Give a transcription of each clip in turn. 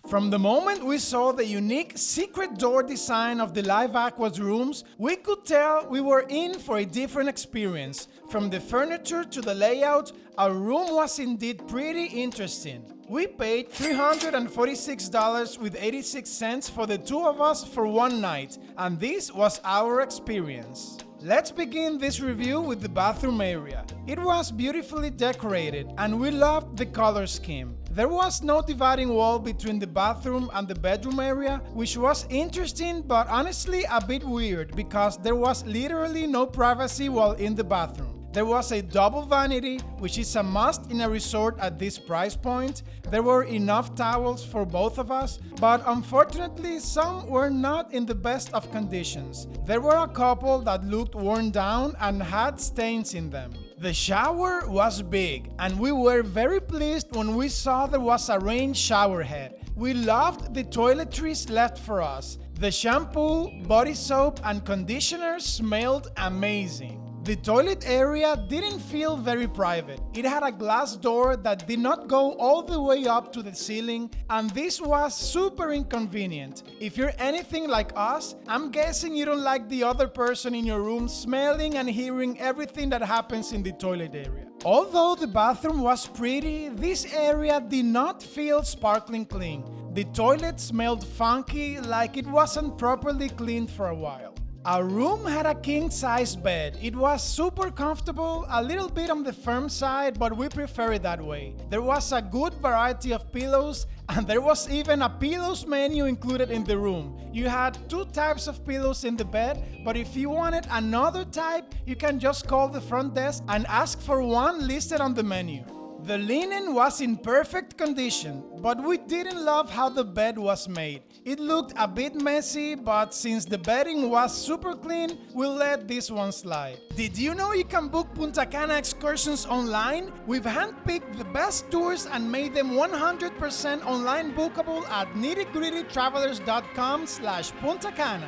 From the moment we saw the unique secret door design of the Live Aqua's rooms, we could tell we were in for a different experience. From the furniture to the layout, our room was indeed pretty interesting. We paid $346.86 for the two of us for one night, and this was our experience. Let's begin this review with the bathroom area. It was beautifully decorated and we loved the color scheme. There was no dividing wall between the bathroom and the bedroom area, which was interesting but honestly a bit weird because there was literally no privacy while in the bathroom. There was a double vanity, which is a must in a resort at this price point. There were enough towels for both of us, but unfortunately some were not in the best of conditions. There were a couple that looked worn down and had stains in them. The shower was big, and we were very pleased when we saw there was a rain shower head. We loved the toiletries left for us. The shampoo, body soap, and conditioner smelled amazing. The toilet area didn't feel very private. It had a glass door that did not go all the way up to the ceiling, and this was super inconvenient. If you're anything like us, I'm guessing you don't like the other person in your room smelling and hearing everything that happens in the toilet area. Although the bathroom was pretty, this area did not feel sparkling clean. The toilet smelled funky, like it wasn't properly cleaned for a while. Our room had a king-size bed. It was super comfortable, a little bit on the firm side, but we prefer it that way. There was a good variety of pillows, and there was even a pillows menu included in the room. You had two types of pillows in the bed, but if you wanted another type, you can just call the front desk and ask for one listed on the menu. The linen was in perfect condition, but we didn't love how the bed was made. It looked a bit messy, but since the bedding was super clean, we'll let this one slide. Did you know you can book Punta Cana excursions online? We've handpicked the best tours and made them 100% online bookable at NittyGrittyTravelers.com/Punta Cana.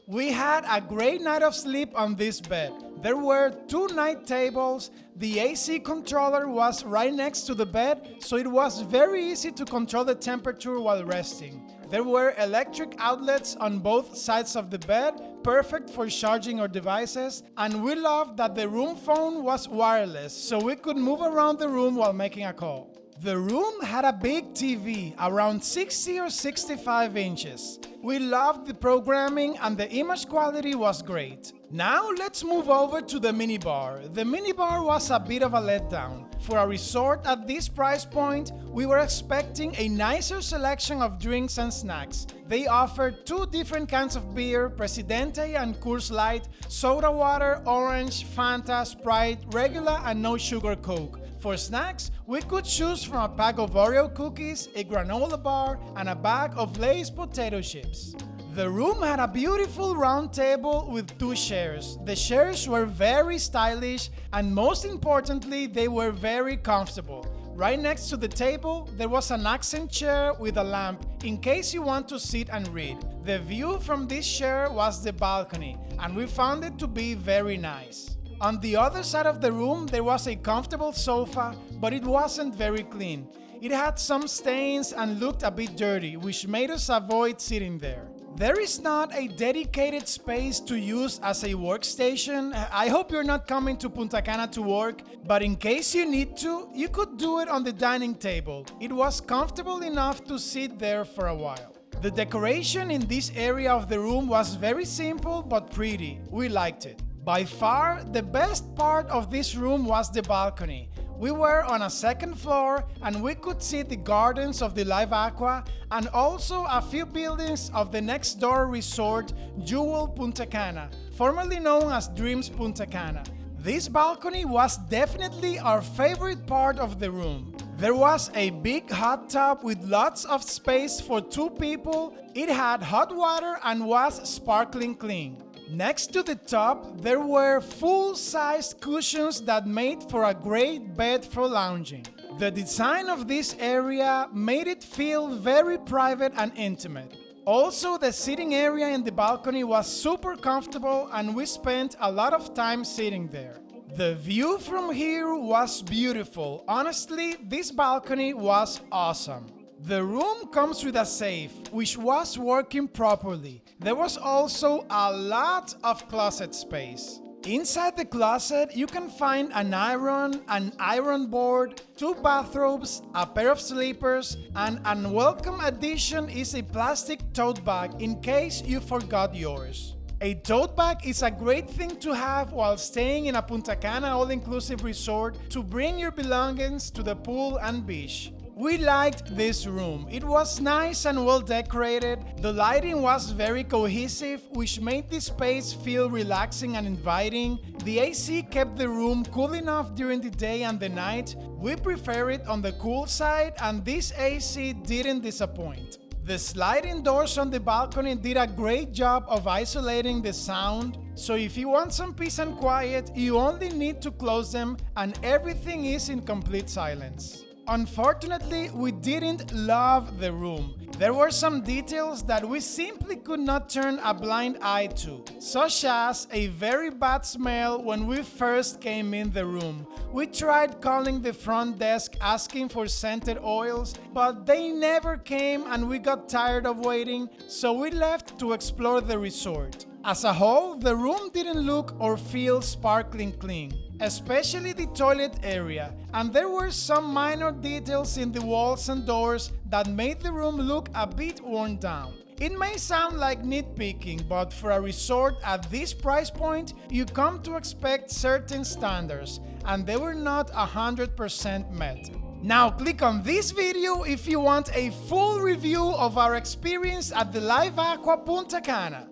We had a great night of sleep on this bed. There were 2 night tables, the AC controller was right next to the bed, so it was very easy to control the temperature while resting. There were electric outlets on both sides of the bed, perfect for charging our devices, and we loved that the room phone was wireless, so we could move around the room while making a call. The room had a big TV, around 60 or 65 inches. We loved the programming and the image quality was great. Now let's move over to the minibar. The minibar was a bit of a letdown. For a resort at this price point, we were expecting a nicer selection of drinks and snacks. They offered 2 different kinds of beer, Presidente and Coors Light, soda water, orange, Fanta, Sprite, regular and no sugar Coke. For snacks, we could choose from a pack of Oreo cookies, a granola bar, and a bag of Lay's potato chips. The room had a beautiful round table with 2 chairs. The chairs were very stylish and most importantly, they were very comfortable. Right next to the table, there was an accent chair with a lamp in case you want to sit and read. The view from this chair was the balcony and we found it to be very nice. On the other side of the room, there was a comfortable sofa, but it wasn't very clean. It had some stains and looked a bit dirty, which made us avoid sitting there. There is not a dedicated space to use as a workstation. I hope you're not coming to Punta Cana to work, but in case you need to, you could do it on the dining table. It was comfortable enough to sit there for a while. The decoration in this area of the room was very simple but pretty. We liked it. By far, the best part of this room was the balcony. We were on a 2nd floor and we could see the gardens of the Live Aqua and also a few buildings of the next door resort, Jewel Punta Cana, formerly known as Dreams Punta Cana. This balcony was definitely our favorite part of the room. There was a big hot tub with lots of space for 2 people. It had hot water and was sparkling clean. Next to the tub, there were full-sized cushions that made for a great bed for lounging. The design of this area made it feel very private and intimate. Also, the sitting area in the balcony was super comfortable and we spent a lot of time sitting there. The view from here was beautiful. Honestly, this balcony was awesome. The room comes with a safe, which was working properly. There was also a lot of closet space. Inside the closet, you can find an iron board, 2 bathrobes, a pair of slippers, and an unwelcome addition is a plastic tote bag in case you forgot yours. A tote bag is a great thing to have while staying in a Punta Cana all-inclusive resort to bring your belongings to the pool and beach. We liked this room. It was nice and well decorated. The lighting was very cohesive, which made the space feel relaxing and inviting. The AC kept the room cool enough during the day and the night. We prefer it on the cool side, and this AC didn't disappoint. The sliding doors on the balcony did a great job of isolating the sound, so if you want some peace and quiet, you only need to close them and everything is in complete silence. Unfortunately, we didn't love the room. There were some details that we simply could not turn a blind eye to, such as a very bad smell when we first came in the room. We tried calling the front desk asking for scented oils, but they never came and we got tired of waiting, so we left to explore the resort. As a whole, the room didn't look or feel sparkling clean, especially the toilet area, and there were some minor details in the walls and doors that made the room look a bit worn down. It may sound like nitpicking, but for a resort at this price point, you come to expect certain standards, and they were not 100% met. Now click on this video if you want a full review of our experience at the Live Aqua Punta Cana.